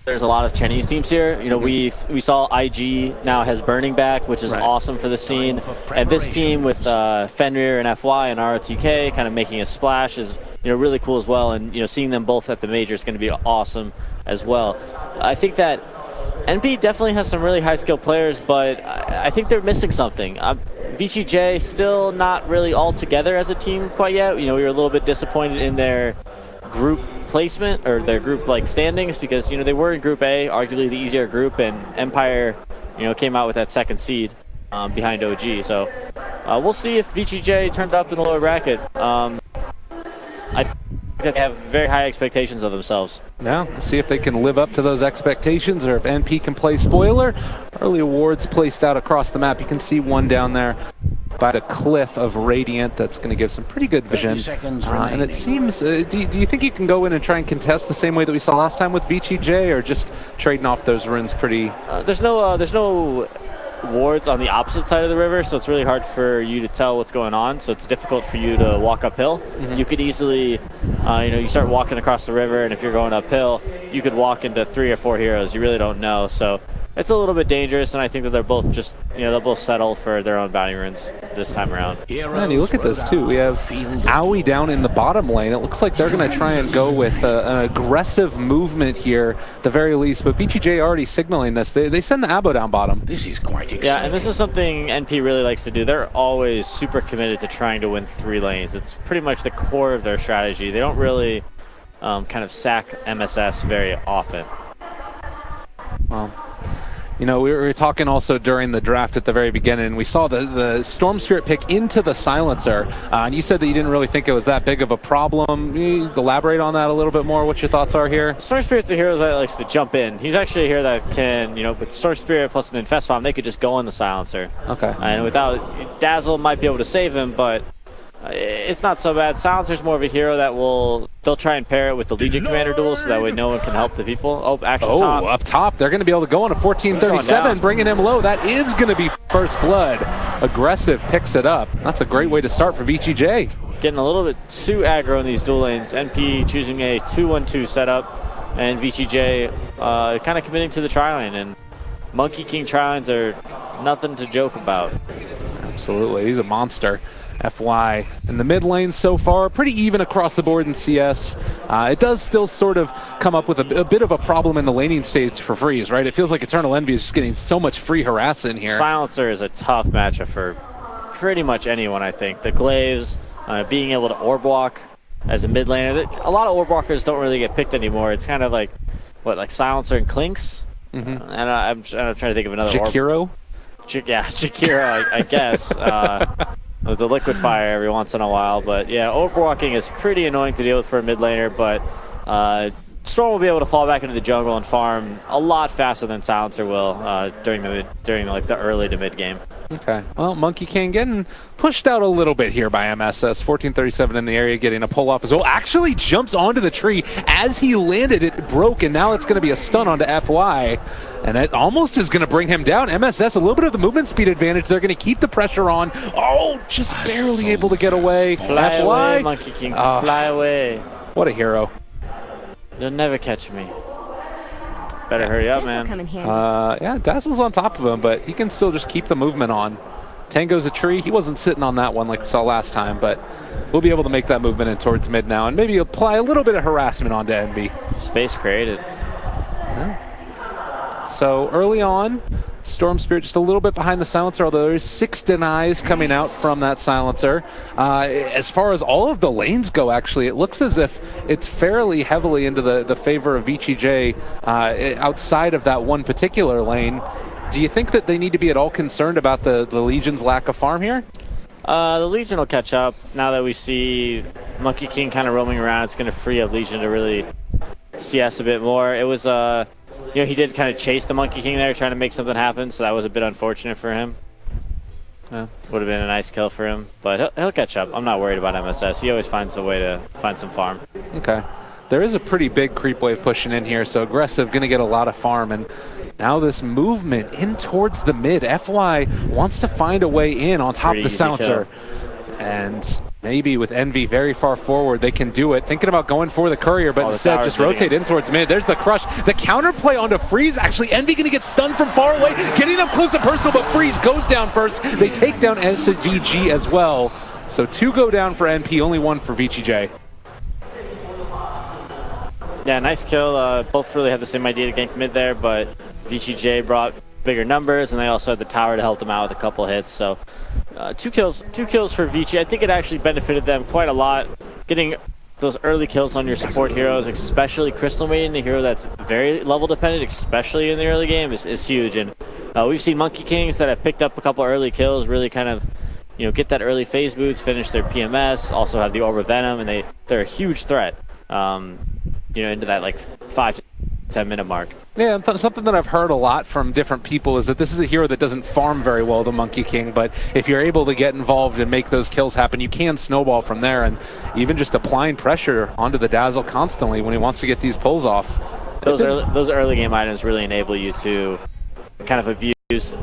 there's a lot of Chinese teams here. You know, we saw IG now has Burning back, which is awesome for the scene. And this team with Fenrir and FY and ROTK kind of making a splash is, you know, really cool as well. And, you know, seeing them both at the major is going to be awesome as well. I think that NP definitely has some really high-skilled players, but I think they're missing something. VGJ still not really all together as a team quite yet. You know, we were a little bit disappointed in their group placement or their group like standings because, you know, they were in Group A, arguably the easier group, and Empire, you know, came out with that second seed behind OG. So we'll see if VGJ turns up in the lower bracket. I think they have very high expectations of themselves. Yeah, let's see if they can live up to those expectations or if NP can play spoiler. Early awards placed out across the map. You can see one down there by the cliff of Radiant that's going to give some pretty good vision. And it seems, do you think you can go in and try and contest the same way that we saw last time with VGJ, or just trading off those runes pretty? There's no wards on the opposite side of the river, so it's really hard for you to tell what's going on, so it's difficult for you to walk uphill. You could easily, you know, you start walking across the river, and if you're going uphill, you could walk into 3 or 4 heroes. You really don't know, so it's a little bit dangerous, and I think that they're both just, you know, they'll both settle for their own bounty runes this time around. Man, you look at this too. We have Aoi down in the bottom lane. It looks like they're going to try and go with an aggressive movement here, at the very least. But VGJ already signaling this. They send the Abo down bottom. This is quite exciting. Yeah, and this is something NP really likes to do. They're always super committed to trying to win 3 lanes. It's pretty much the core of their strategy. They don't really kind of sack MSS very often. Well, you know, we were talking also during the draft at the very beginning. We saw the Storm Spirit pick into the Silencer, and you said that you didn't really think it was that big of a problem. Can you elaborate on that a little bit more, what your thoughts are here? Storm Spirit's a hero that likes to jump in. He's actually a hero that can, you know, with Storm Spirit plus an Infest Bomb, they could just go in the Silencer. Okay. And without, Dazzle might be able to save him, but it's not so bad. Silencer's more of a hero that they'll try and pair it with the Legion Commander duel so that way no one can help the people. Oh, actually top. Up top. They're going to be able to go on a 1437, bringing him low. That is going to be first blood. Aggressive picks it up. That's a great way to start for VGJ. Getting a little bit too aggro in these duel lanes. NP choosing a 2-1-2 setup, and VGJ kind of committing to the tri-lane. And Monkey King tri-lanes are nothing to joke about. Absolutely. He's a monster. FY in the mid lane so far, pretty even across the board in CS. It does still sort of come up with a bit of a problem in the laning stage for Freeze, right? It feels like Eternal Envy is just getting so much free harass in here. Silencer is a tough matchup for pretty much anyone, I think. The Glaives, being able to orb walk as a mid laner. A lot of orb walkers don't really get picked anymore. It's kind of like, what, like Silencer and Clinks? And I'm trying to think of another Jakiro? Yeah, Jakiro, I guess. With the liquid fire every once in a while, but yeah, overwalking is pretty annoying to deal with for a mid laner, but Storm will be able to fall back into the jungle and farm a lot faster than Silencer will during like the early to mid game. Okay, well, Monkey King getting pushed out a little bit here by MSS. 1437 in the area, getting a pull off as well. Actually jumps onto the tree as he landed. It broke, and now it's going to be a stun onto FY, and it almost is going to bring him down. MSS a little bit of the movement speed advantage. They're going to keep the pressure on. Oh, just barely able to get away. Fly FY, away, Monkey King. Fly away. What a hero. You'll never catch me. Better hurry up, man. Yeah, Dazzle's on top of him, but he can still just keep the movement on. Tango's a tree. He wasn't sitting on that one like we saw last time, but we'll be able to make that movement in towards mid now and maybe apply a little bit of harassment onto NB. Space created. Yeah. So early on, Storm Spirit just a little bit behind the Silencer, although there's 6 denies coming out from that Silencer. As far as all of the lanes go, actually, it looks as if it's fairly heavily into the favor of VGJ outside of that one particular lane. Do you think that they need to be at all concerned about the Legion's lack of farm here? The Legion will catch up. Now that we see Monkey King kind of roaming around, it's going to free up Legion to really CS a bit more. It was you know, he did kind of chase the Monkey King there, trying to make something happen, so that was a bit unfortunate for him. Yeah. Would have been a nice kill for him, but he'll catch up. I'm not worried about MSS. He always finds a way to find some farm. Okay. There is a pretty big creep wave pushing in here, so Aggressive going to get a lot of farm, and now this movement in towards the mid. FY wants to find a way in on top of the Silencer. And Maybe with Envy very far forward, they can do it. Thinking about going for the courier, but instead just rotate in towards mid. There's the crush. The counterplay onto Freeze. Actually, Envy going to get stunned from far away, getting up close and personal, but Freeze goes down first. They take down SVG as well. So 2 go down for NP, only 1 for VGJ. Yeah, nice kill. Both really had the same idea to gank mid there, but VGJ brought bigger numbers, and they also had the tower to help them out with a couple hits. So 2 kills for VG. I think it actually benefited them quite a lot. Getting those early kills on your support heroes, especially Crystal Maiden, a hero that's very level dependent, especially in the early game, is huge. And we've seen Monkey Kings that have picked up a couple early kills, really kind of get that early phase boots, finish their PMS, also have the Orb of Venom, and they're a huge threat into that like 5 to 10 minute mark. Yeah, something that I've heard a lot from different people is that this is a hero that doesn't farm very well, the Monkey King, but if you're able to get involved and make those kills happen, you can snowball from there, and even just applying pressure onto the Dazzle constantly when he wants to get these pulls off. Those early game items really enable you to kind of abuse